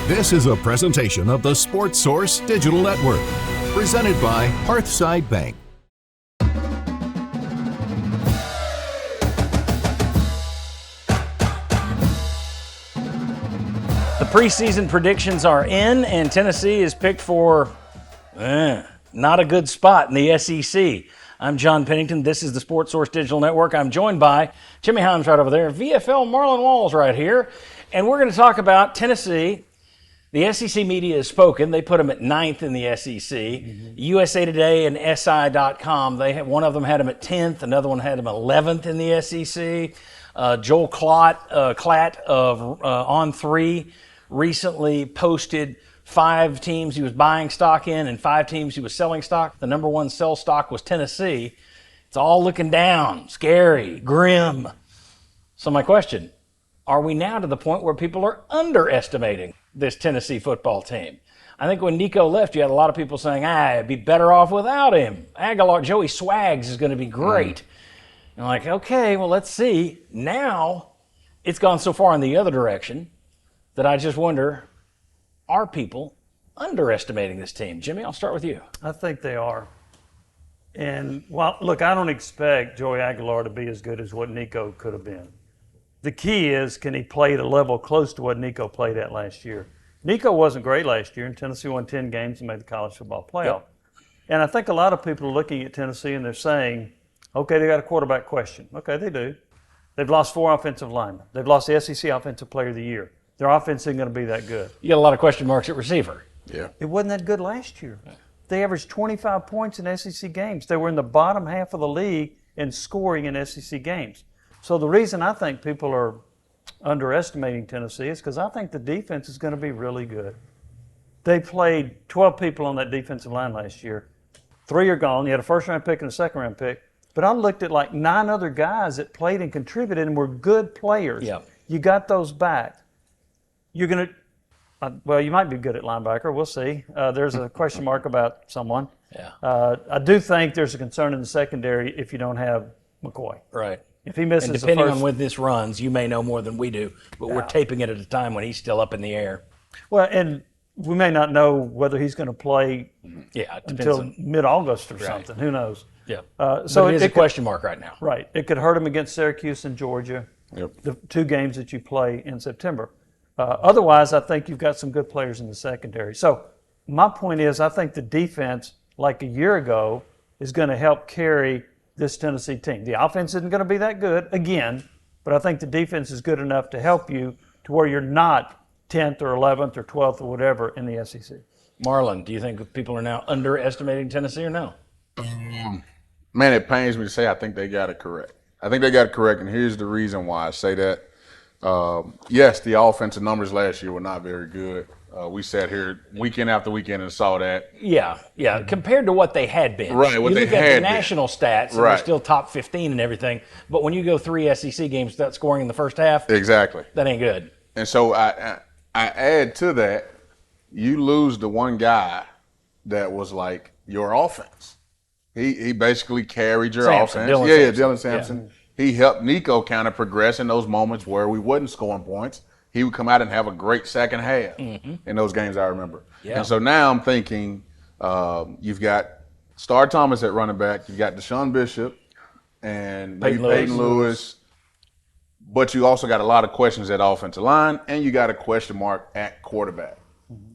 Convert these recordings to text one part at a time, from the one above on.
This is a presentation of the Sports Source Digital Network, presented by Hearthside Bank. The preseason predictions are in, and Tennessee is picked for not a good spot in the SEC. I'm John Pennington. This is the Sports Source Digital Network. I'm joined by Jimmy Hyams right over there, VFL Marlon Vols right here, and we're going to talk about Tennessee. The SEC media has spoken. They put them at 9th in the SEC. USA Today and SI.com, one of them had them at 10th, another one had them 11th in the SEC. Joel Klatt of On3 recently posted 5 teams he was buying stock in and 5 teams he was selling stock. The number one sell stock was Tennessee. It's all looking down, scary, grim. So my question, are we now to the point where people are underestimating this Tennessee football team? I think when Nico left, you had a lot of people saying, it'd be better off without him. Joey Swags is going to be great. And like, okay, well, let's see. Now it's gone so far in the other direction that I just wonder, are people underestimating this team? Jimmy, I'll start with you. I think they are. And, well, look, I don't expect Joey Aguilar to be as good as what Nico could have been. The key is, can he play at a level close to what Nico played at last year? Nico wasn't great last year, and Tennessee won 10 games and made the college football playoff. Yep. And I think a lot of people are looking at Tennessee and they're saying, okay, they got a quarterback question. Okay, they do. They've lost 4 offensive linemen. They've lost the SEC Offensive Player of the Year. Their offense isn't going to be that good. You got a lot of question marks at receiver. Yeah. It wasn't that good last year. They averaged 25 points in SEC games. They were in the bottom half of the league in scoring in SEC games. So the reason I think people are underestimating Tennessee is because I think the defense is going to be really good. They played 12 people on that defensive line last year. 3 are gone. You had a first-round pick and a second-round pick. But I looked at like 9 other guys that played and contributed and were good players. Yep. You got those back. You're going to well, you might be good at linebacker. We'll see. There's a question mark about someone. Yeah. I do think there's a concern in the secondary if you don't have McCoy. Right. If he misses and depending on when this runs, you may know more than we do, but we're taping it at a time when he's still up in the air. Well, and we may not know whether he's going to play until mid-August or something. Who knows? Yeah. So it is a question mark right now. Right. It could hurt him against Syracuse and Georgia, the 2 games that you play in September. Otherwise, I think you've got some good players in the secondary. So my point is, I think the defense, like a year ago, is going to help carry this Tennessee team. The offense isn't going to be that good, again, but I think the defense is good enough to help you to where you're not 10th or 11th or 12th or whatever in the SEC. Marlon, do you think people are now underestimating Tennessee or no? Man, it pains me to say I think they got it correct. I think they got it correct, and here's the reason why I say that. Yes, the offensive numbers last year were not very good. We sat here weekend after weekend and saw that. Yeah. Compared to what they had been. Right, what you they look at had the national stats, and Right. they're still top 15 and everything. But when you go 3 SEC games without scoring in the first half, Exactly. that ain't good. And so I add to that, you lose the one guy that was like your offense. He basically carried your offense. Dylan Sampson. Yeah. He helped Nico kind of progress in those moments where we wasn't scoring points. He would come out and have a great second half in those games, I remember. Yeah. And so now I'm thinking you've got Star Thomas at running back, you've got Deshaun Bishop and Peyton Lewis, but you also got a lot of questions at offensive line, and you got a question mark at quarterback.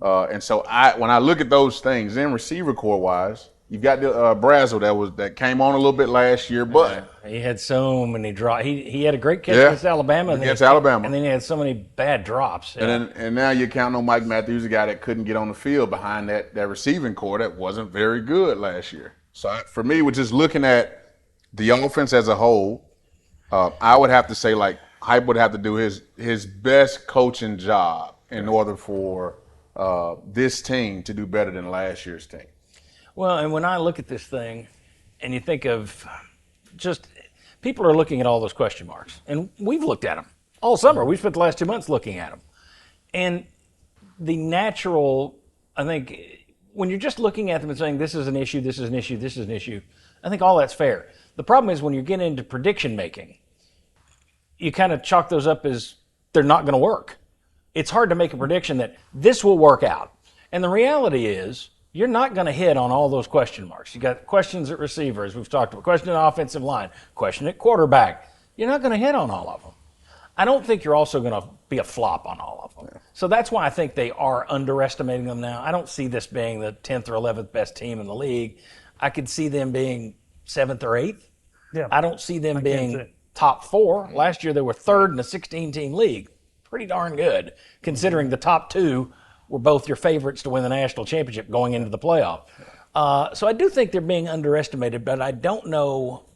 And so when I look at those things, then receiver corps-wise, you've got the Brazel that came on a little bit last year, but he had so many drops. He had a great catch against Alabama, and then he had so many bad drops. Yeah. And now you're counting on Mike Matthews, a guy that couldn't get on the field behind that receiving core that wasn't very good last year. So for me, with just looking at the offense as a whole, I would have to say like Hype would have to do his best coaching job in order for this team to do better than last year's team. Well, and when I look at this thing and you think of just people are looking at all those question marks, and we've looked at them all summer. We've spent the last 2 months looking at them. And the natural, I think, when you're just looking at them and saying this is an issue, this is an issue, this is an issue, I think all that's fair. The problem is when you get into prediction making, you kind of chalk those up as they're not going to work. it's hard to make a prediction that this will work out. And the reality is, you're not going to hit on all those question marks. You got questions at receivers, we've talked about, question at offensive line, question at quarterback. You're not going to hit on all of them. I don't think you're also going to be a flop on all of them. Yeah. So that's why I think they are underestimating them now. I don't see this being the 10th or 11th best team in the league. I could see them being 7th or 8th. Yeah. I don't see them being top 4. Last year they were 3rd in a 16-team league. Pretty darn good, considering the top 2 were both your favorites to win the national championship going into the playoff. So I do think they're being underestimated, but I don't know.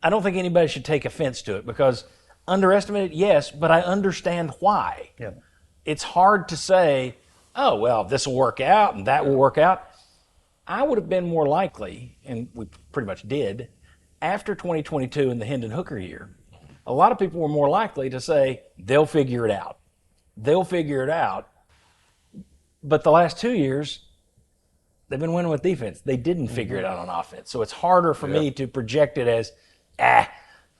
I don't think anybody should take offense to it, because underestimated, yes, but I understand why. Yeah. It's hard to say, oh, well, this will work out and that will work out. I would have been more likely, and we pretty much did, after 2022 and the Hendon Hooker year, a lot of people were more likely to say, they'll figure it out. They'll figure it out. But the last 2 years, they've been winning with defense. They didn't figure it out on offense. So it's harder for me to project it as,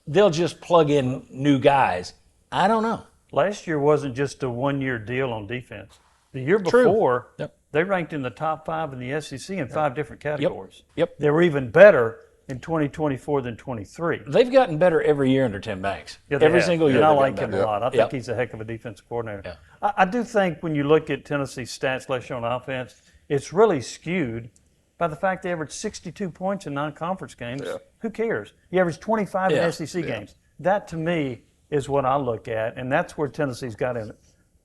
they'll just plug in new guys. I don't know. Last year wasn't just a one-year deal on defense. The year before, they ranked in the top 5 in the SEC in 5 different categories. Yep. They were even better in 2024 than 23. They've gotten better every year under Tim Banks. Yeah, every single year. And I like him a lot. I think he's a heck of a defensive coordinator. Yeah. I do think when you look at Tennessee's stats last year on offense, it's really skewed by the fact they averaged 62 points in non-conference games. Yeah. Who cares? You averaged 25 in SEC games. That, to me, is what I look at, and that's where Tennessee's got in it.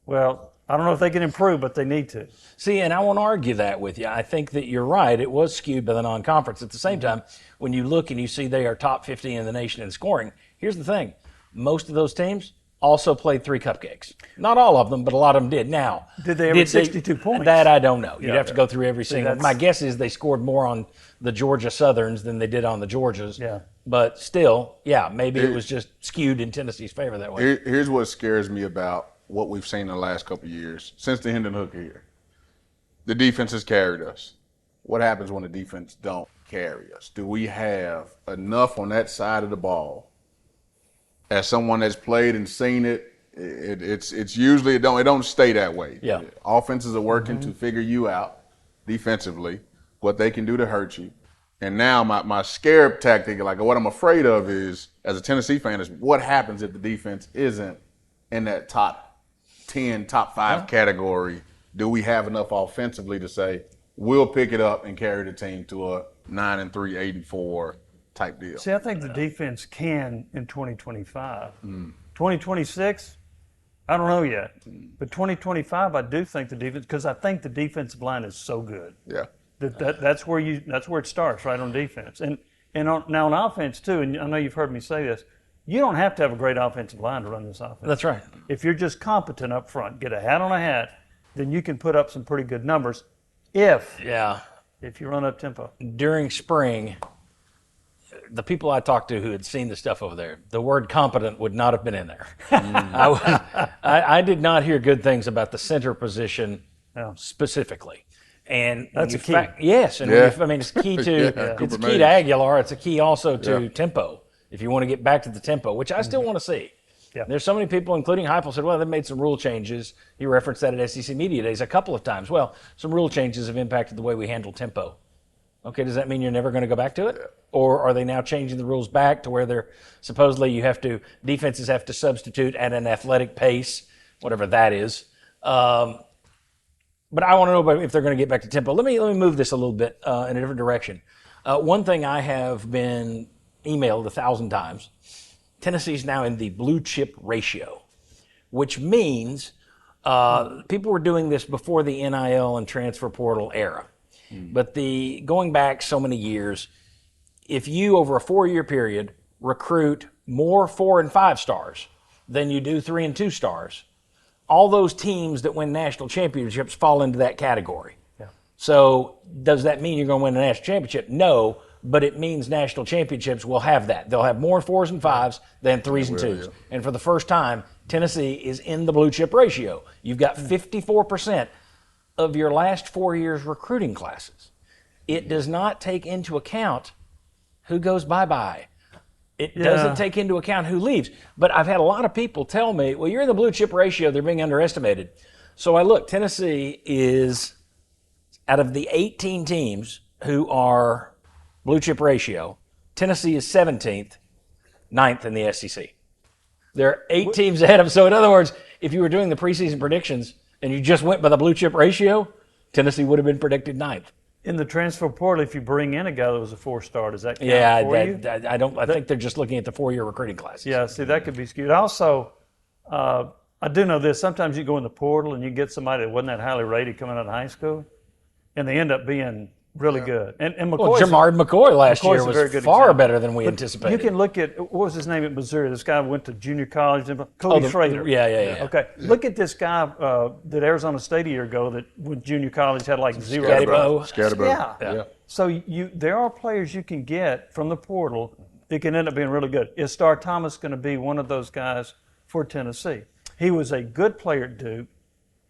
Well, I don't know if they can improve, but they need to. See, and I won't argue that with you. I think that you're right. It was skewed by the non-conference. At the same time, when you look and you see they are top 50 in the nation in scoring, here's the thing. Most of those teams also played 3 cupcakes. Not all of them, but a lot of them did. Now, did they average 62 points? That I don't know. You'd have to go through every single. My guess is they scored more on the Georgia Southerns than they did on the Georgias. Yeah. But still, maybe it was just skewed in Tennessee's favor that way. Here's what scares me about what we've seen in the last couple of years since the Hendon Hooker here. The defense has carried us. What happens when the defense don't carry us? Do we have enough on that side of the ball? As someone that's played and seen it, it's usually it don't stay that way. Yeah. Offenses are working to figure you out defensively, what they can do to hurt you. And now my scarab tactic, like what I'm afraid of is, as a Tennessee fan, is what happens if the defense isn't in that top 10, top 5 category. Do we have enough offensively to say we'll pick it up and carry the team to a 9-3, 8-4 type deal? See, I think the defense can in 2025. 2026, I don't know yet. But 2025, I do think the defense, because I think the defensive line is so good. Yeah. That's where it starts, right on defense. And now on offense too, and I know you've heard me say this, you don't have to have a great offensive line to run this offense. That's right. If you're just competent up front, get a hat on a hat, then you can put up some pretty good numbers if you run up tempo. During spring, the people I talked to who had seen the stuff over there, the word competent would not have been in there. I did not hear good things about the center position specifically. And that's a key. Yes, and it's key to it's key to Aguilar. It's a key also to tempo. If you want to get back to the tempo, which I still want to see. Yeah. There's so many people, including Heupel, said, well, they made some rule changes. He referenced that at SEC Media Days a couple of times. Well, some rule changes have impacted the way we handle tempo. Okay, does that mean you're never going to go back to it? Or are they now changing the rules back to where they're supposedly defenses have to substitute at an athletic pace, whatever that is. But I want to know if they're going to get back to tempo. Let me move this a little bit in a different direction. One thing I have been emailed 1,000 times, Tennessee's now in the blue chip ratio, which means people were doing this before the NIL and transfer portal era. But going back so many years, if you, over a 4-year period, recruit more 4 and 5 stars than you do 3 and 2 stars, all those teams that win national championships fall into that category. Yeah. So does that mean you're going to win a national championship? No, but it means national championships will have that. They'll have more 4s and 5s than 3s and 2s. Yeah. And for the first time, Tennessee is in the blue chip ratio. You've got 54% of your last 4 years' recruiting classes. It does not take into account who goes bye-bye. It doesn't take into account who leaves. But I've had a lot of people tell me, well, you're in the blue chip ratio, they're being underestimated. So I look, Tennessee is, out of the 18 teams who are blue chip ratio, Tennessee is 17th, 9th in the SEC. There are 8 teams ahead of them. So in other words, if you were doing the preseason predictions and you just went by the blue chip ratio, Tennessee would have been predicted 9th. In the transfer portal, if you bring in a guy that was a 4-star, does that count for you? I don't. I think they're just looking at the 4-year recruiting classes. Yeah, see, that could be skewed. Also, I do know this. Sometimes you go in the portal and you get somebody that wasn't that highly rated coming out of high school, and they end up being really good. And McCoy's, Jamard McCoy last year was very good far example. better than we anticipated. You can look at, what was his name at Missouri? This guy went to junior college. Cody Schrader. Yeah. Okay, look at this guy that Arizona State a year ago that with junior college had like 0. Scatterbo. Yeah. So there are players you can get from the portal that can end up being really good. Is Star Thomas going to be one of those guys for Tennessee? He was a good player at Duke.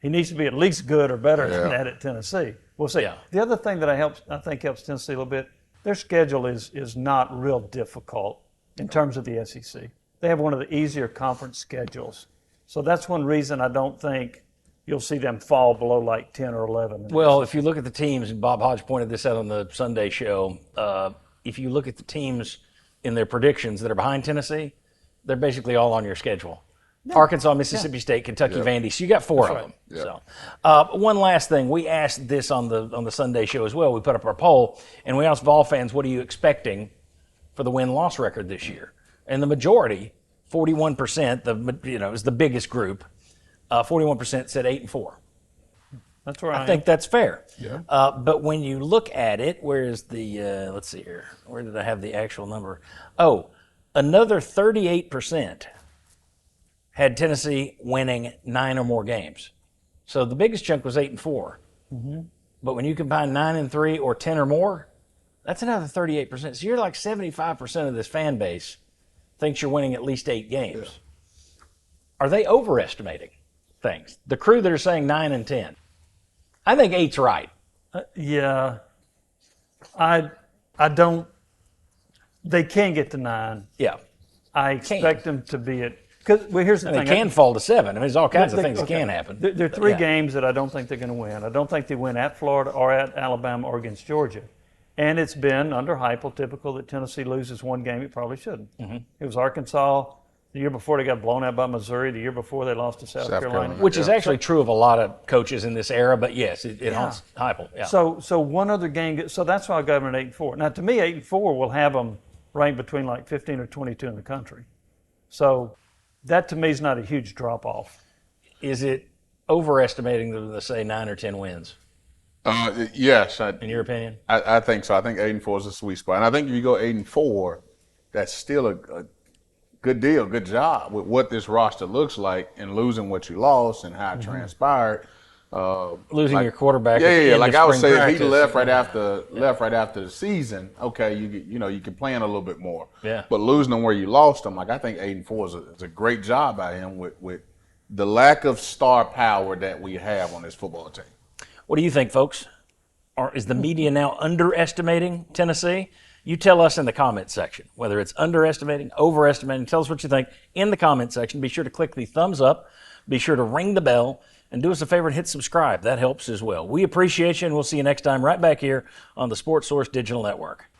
He needs to be at least good or better than that at Tennessee. We'll see. Yeah. The other thing that I think helps Tennessee a little bit, their schedule is not real difficult in terms of the SEC. They have one of the easier conference schedules. So that's one reason I don't think you'll see them fall below like 10 or 11. Well, if you look at the teams, and Bob Hodge pointed this out on the Sunday show, if you look at the teams in their predictions that are behind Tennessee, they're basically all on your schedule. Arkansas, Mississippi State, Kentucky, Vandy. So you got 4 of them. Yeah. So, one last thing, we asked this on the Sunday show as well. We put up our poll, and we asked Vol fans, "What are you expecting for the win-loss record this year?" And the majority, 41%, is the biggest group. 41% said 8-4. That's where I think that's fair. Yeah. But when you look at it, where is the? Let's see here. Where did I have the actual number? Oh, another 38%. Had Tennessee winning 9 or more games. So the biggest chunk was 8-4. Mm-hmm. But when you combine 9-3 or 10 or more, that's another 38%. So you're like 75% of this fan base thinks you're winning at least 8 games. Yeah. Are they overestimating things? The crew that are saying 9 and 10. I think 8's right. Yeah. I don't. They can get to 9. Yeah. I expect them to be at. Well, here's the thing. They can fall to 7. I mean, there's all kinds of things that can happen. There are 3 games that I don't think they're going to win. I don't think they win at Florida or at Alabama or against Georgia. And it's been, under Heupel, typical that Tennessee loses one game it probably shouldn't. Mm-hmm. It was Arkansas the year before they got blown out by Missouri, the year before they lost to South Carolina. Which is actually true of a lot of coaches in this era, but yes, it haunts Heupel. Yeah. So one other game, so that's why I got them at 8-4. Now, to me, 8-4 will have them ranked between like 15 or 22 in the country. So that to me is not a huge drop off. Is it overestimating them to say 9 or 10 wins? Yes. In your opinion? I think so. I think 8-4 is a sweet spot. And I think if you go 8-4, that's still a good deal, good job with what this roster looks like and losing what you lost and how it transpired. Losing your quarterback. Yeah. Like I would say, if he left right after the season, okay, you can plan a little bit more. Yeah. But losing them where you lost them, like I think 8-4 is a great job by him with the lack of star power that we have on this football team. What do you think, folks? Is the media now underestimating Tennessee? You tell us in the comment section, whether it's underestimating, overestimating. Tell us what you think in the comment section. Be sure to click the thumbs up. Be sure to ring the bell. And do us a favor and hit subscribe. That helps as well. We appreciate you, and we'll see you next time right back here on the Sports Source Digital Network.